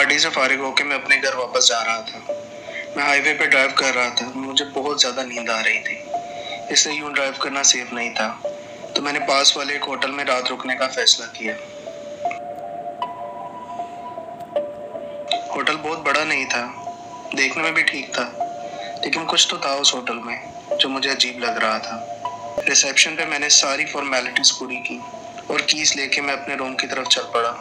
Party से फारिग होकर मैं अपने घर वापस जा रहा था। मैं हाईवे पे ड्राइव कर रहा था। मुझे बहुत ज़्यादा नींद आ रही थी, इसलिए यूं ड्राइव करना सेफ नहीं था, तो मैंने पास वाले एक होटल में रात रुकने का फैसला किया। होटल बहुत बड़ा नहीं था, देखने में भी ठीक था, लेकिन कुछ तो था उस होटल में जो मुझे अजीब लग रहा था। रिसेप्शन पे मैंने सारी फॉर्मेलिटीज पूरी की और कीज लेके मैं अपने रूम की तरफ चल पड़ा।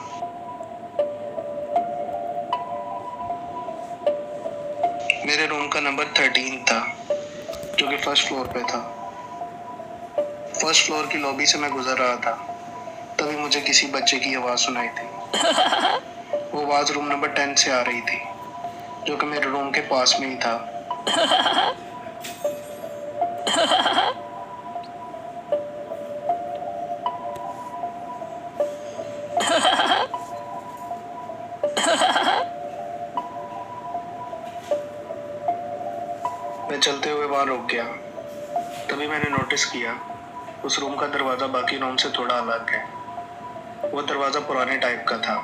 मेरे रूम का नंबर 13 था, जो कि फर्स्ट फ्लोर पे था। फर्स्ट फ्लोर की लॉबी से मैं गुजर रहा था, तभी मुझे किसी बच्चे की आवाज़ सुनाई थी। वो आवाज़ रूम नंबर 10 से आ रही थी, जो कि मेरे रूम के पास में ही था। मैं चलते हुए वहाँ रुक गया। तभी मैंने नोटिस किया उस रूम का दरवाज़ा बाकी रूम से थोड़ा अलग है। वो दरवाज़ा पुराने टाइप का था।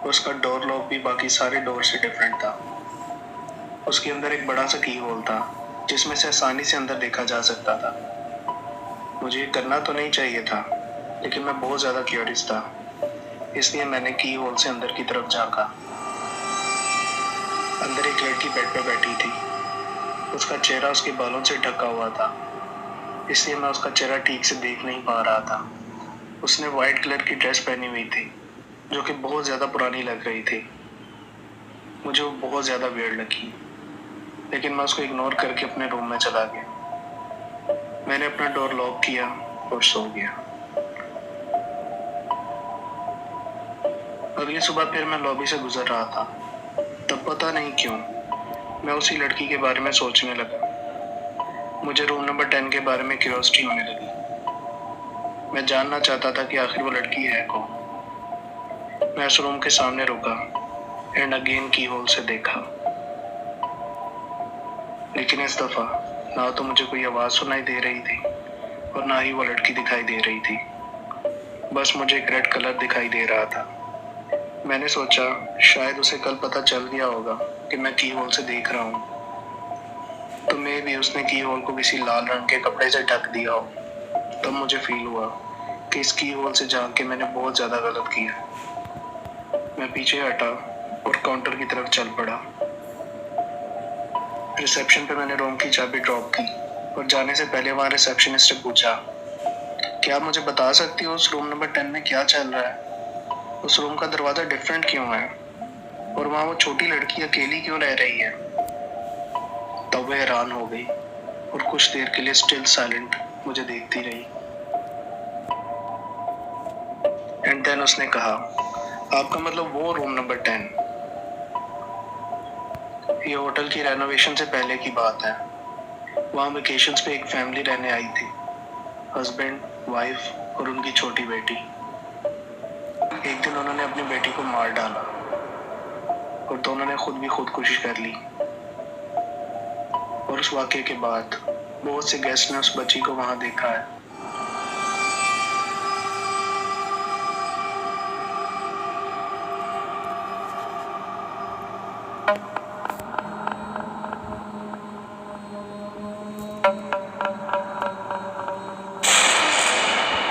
उसका डोर लॉक भी बाकी सारे डोर से डिफरेंट था। उसके अंदर एक बड़ा सा की होल था, जिसमें से आसानी से अंदर देखा जा सकता था। मुझे ये करना तो नहीं चाहिए था, लेकिन मैं बहुत ज़्यादा क्यूरियस था, इसलिए मैंने की होल से अंदर की तरफ झांका। अंदर एक लड़की बेड पे बैठी थी। उसका चेहरा उसके बालों से ढका हुआ था, इसलिए मैं उसका चेहरा ठीक से देख नहीं पा रहा था। उसने वाइट कलर की ड्रेस पहनी हुई थी, जो कि बहुत ज़्यादा पुरानी लग रही थी। मुझे वो बहुत ज़्यादा वियर्ड लगी, लेकिन मैं उसको इग्नोर करके अपने रूम में चला गया। मैंने अपना डोर लॉक किया और सो गया। अगली सुबह फिर मैं लॉबी से गुजर रहा था। तब पता नहीं क्यों मैं उसी लड़की के बारे में सोचने लगा। मुझे रूम नंबर 10 के बारे में क्यूरियोसिटी होने लगी। मैं जानना चाहता था कि आखिर वो लड़की है कौन। मैं उस रूम के सामने रुका एंड अगेन की होल से देखा, लेकिन इस दफ़ा ना तो मुझे कोई आवाज़ सुनाई दे रही थी और ना ही वो लड़की दिखाई दे रही थी। बस मुझे एक रेड कलर दिखाई दे रहा था। मैंने सोचा शायद उसे कल पता चल गया होगा कि मैं की होल से देख रहा हूँ, तो मैं भी उसने की होल को किसी लाल रंग के कपड़े से ढक दिया हो। तब मुझे फील हुआ कि इस की होल से झांक के मैंने बहुत ज़्यादा गलत किया। मैं पीछे हटा और काउंटर की तरफ चल पड़ा। रिसेप्शन पे मैंने रूम की चाबी ड्रॉप की और जाने से पहले वहाँ रिसेप्शनिस्ट से पूछा, क्या आप मुझे बता सकती हो उस रूम नंबर 10 में क्या चल रहा है? उस रूम का दरवाज़ा डिफरेंट क्यों है और वहाँ वो छोटी लड़की अकेली क्यों रह रही है? तब वह हैरान हो गई और कुछ देर के लिए स्टिल साइलेंट मुझे देखती रही। एंड देन उसने कहा, आपका मतलब वो रूम नंबर 10? ये होटल की रेनोवेशन से पहले की बात है। वहाँ वेकेशंस पे एक फैमिली रहने आई थी, हस्बैंड, वाइफ और उनकी छोटी बेटी। एक दिन उन्होंने अपनी बेटी को मार डाला और दोनों ने खुद भी खुदकुशी कर ली। और उस वाक़े के बाद बहुत से गेस्ट ने उस बच्ची को वहाँ देखा है।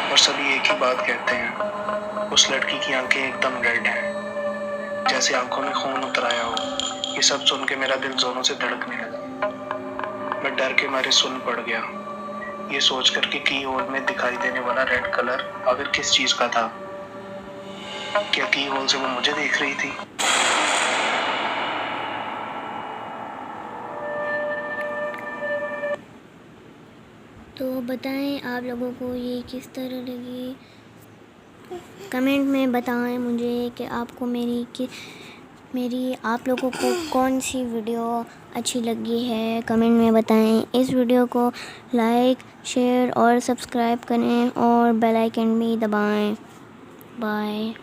और सभी एक ही बात कहते हैं, उस लड़की की आंखें एकदम रेड हैं, जैसे आंखों में खून उतर आया हो। ये सब सुन के मेरा दिल जोरों से धड़कने लगा। मैं डर के मारे सुन्न पड़ गया, ये सोच कर कि की होल में दिखाई देने वाला रेड कलर आखिर किस चीज़ का था। क्या की होल से वो मुझे देख रही थी? तो बताएं आप लोगों को ये किस तरह लगी। कमेंट में बताएं मुझे कि आपको मेरी आप लोगों को कौन सी वीडियो अच्छी लगी है। कमेंट में बताएं। इस वीडियो को लाइक, शेयर और सब्सक्राइब करें और बेल आइकन भी दबाएं। बाय।